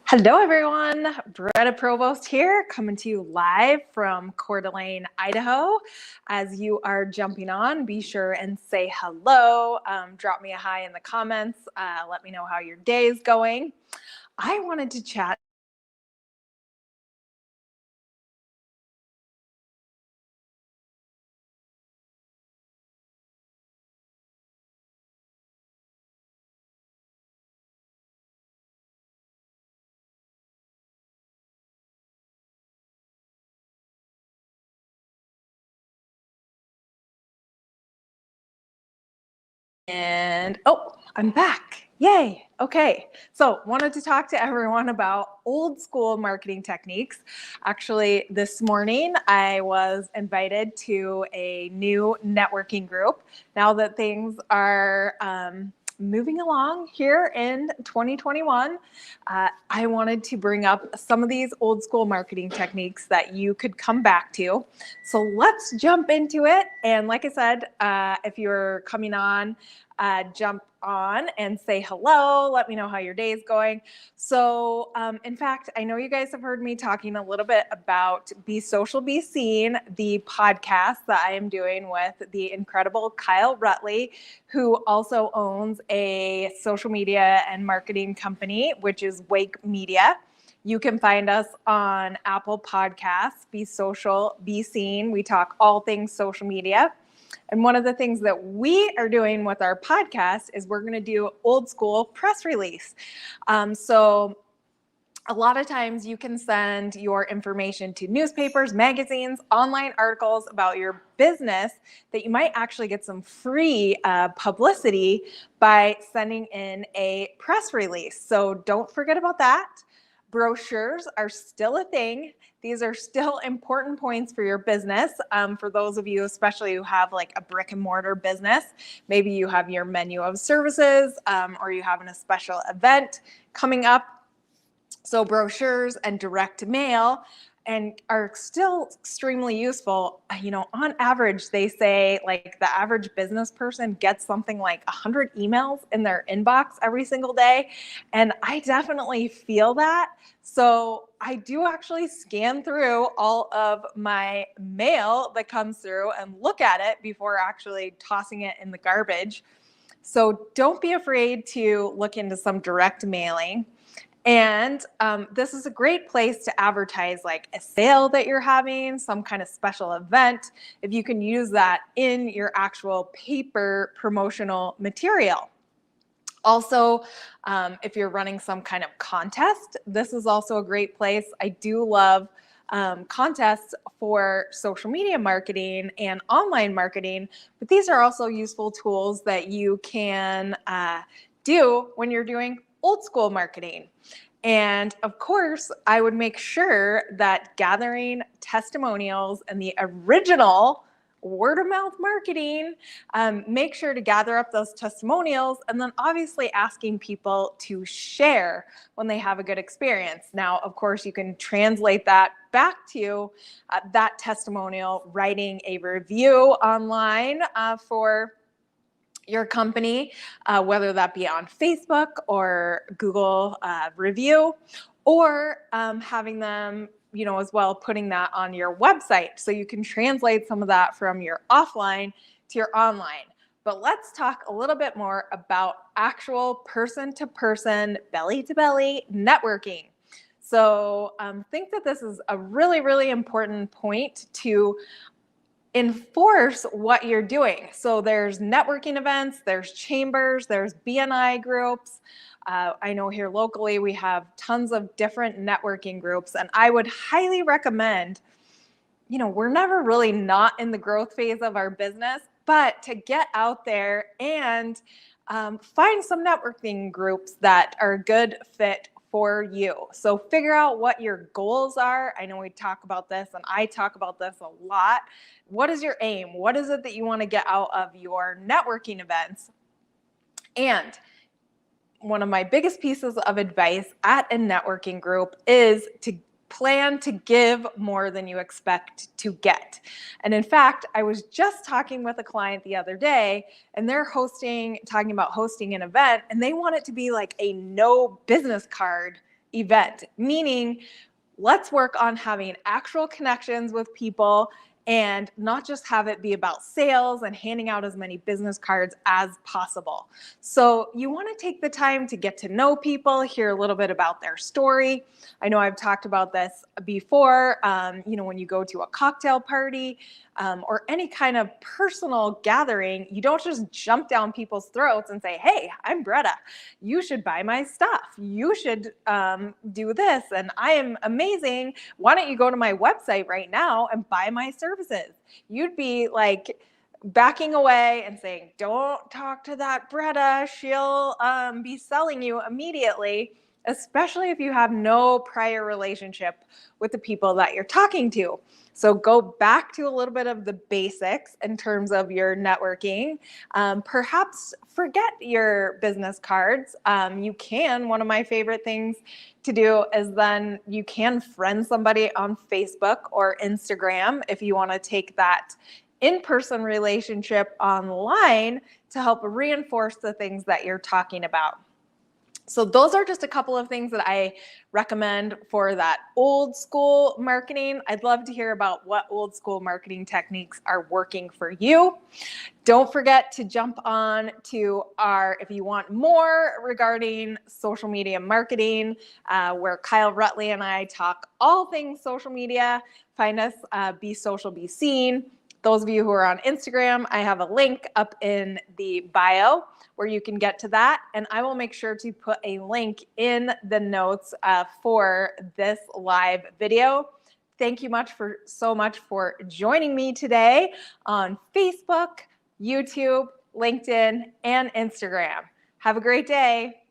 Hello, everyone. Beretta Provost here, coming to you live from Coeur d'Alene, Idaho. As you are jumping on, be sure and say hello. Drop me a hi in the comments. Let me know how your day is going. I wanted to chat and I'm back. Yay. Okay. So wanted to talk to everyone about old school marketing techniques. Actually, this morning I was invited to a new networking group. Now that things are moving along here in 2021, I wanted to bring up some of these old school marketing techniques that you could come back to. So let's jump into it. And like I said, if you're coming on, jump on and say hello. Let me know how your day is going. So, in fact, I know you guys have heard me talking a little bit about Be Social, Be Seen, the podcast that I am doing with the incredible Kyle Rutley, who also owns a social media and marketing company, which is Wake Media. You can find us on Apple Podcasts, Be Social, Be Seen. We talk all things social media. And one of the things that we are doing with our podcast is we're going to do old school press release. So a lot of times you can send your information to newspapers, magazines, online articles about your business that you might actually get some free publicity by sending in a press release. So don't forget about that. Brochures are still a thing. These are still important points for your business. For those of you, especially who have like a brick and mortar business, maybe you have your menu of services or you have a special event coming up. So brochures and direct mail and are still extremely useful. You know, on average, they say like the average business person gets something like 100 emails in their inbox every single day. And I definitely feel that. So I do actually scan through all of my mail that comes through and look at it before actually tossing it in the garbage. So don't be afraid to look into some direct mailing. And this is a great place to advertise like a sale that you're having, some kind of special event, if you can use that in your actual paper promotional material. Also, if you're running some kind of contest, this is also a great place. I do love contests for social media marketing and online marketing, but these are also useful tools that you can do when you're doing old school marketing. And of course, I would make sure that gathering testimonials and the original word of mouth marketing, make sure to gather up those testimonials and then obviously asking people to share when they have a good experience. Now, of course, you can translate that back to that testimonial, writing a review online for your company, whether that be on Facebook or Google review, or having them, you know, as well, putting that on your website. So you can translate some of that from your offline to your online. But let's talk a little bit more about actual person-to-person, belly-to-belly networking. So think that this is a really, really important point to enforce what you're doing. So there's networking events, there's chambers, there's BNI groups. I know here locally we have tons of different networking groups, and I would highly recommend, you know, we're never really not in the growth phase of our business, but to get out there and find some networking groups that are a good fit for you. So figure out what your goals are. I know we talk about this and I talk about this a lot. What is your aim? What is it that you want to get out of your networking events? And one of my biggest pieces of advice at a networking group is to plan to give more than you expect to get. And in fact, I was just talking with a client the other day, and they're talking about hosting an event, and they want it to be like a no business card event, meaning let's work on having actual connections with people and not just have it be about sales and handing out as many business cards as possible. So you want to take the time to get to know people, hear a little bit about their story. I know I've talked about this before. When you go to a cocktail party or any kind of personal gathering, you don't just jump down people's throats and say, hey, I'm Bretta. You should buy my stuff. You should do this. And I am amazing. Why don't you go to my website right now and buy my services? You'd be like backing away and saying, don't talk to that Bretta. She'll be selling you immediately, especially if you have no prior relationship with the people that you're talking to. So go back to a little bit of the basics in terms of your networking. Perhaps forget your business cards. One of my favorite things to do is then you can friend somebody on Facebook or Instagram if you want to take that in-person relationship online to help reinforce the things that you're talking about. So those are just a couple of things that I recommend for that old school marketing. I'd love to hear about what old school marketing techniques are working for you. Don't forget to jump on to if you want more regarding social media marketing, where Kyle Rutley and I talk all things social media. Find us, Be Social, Be Seen. Those of you who are on Instagram, I have a link up in the bio where you can get to that. And I will make sure to put a link in the notes for this live video. Thank you so much for joining me today on Facebook, YouTube, LinkedIn, and Instagram. Have a great day.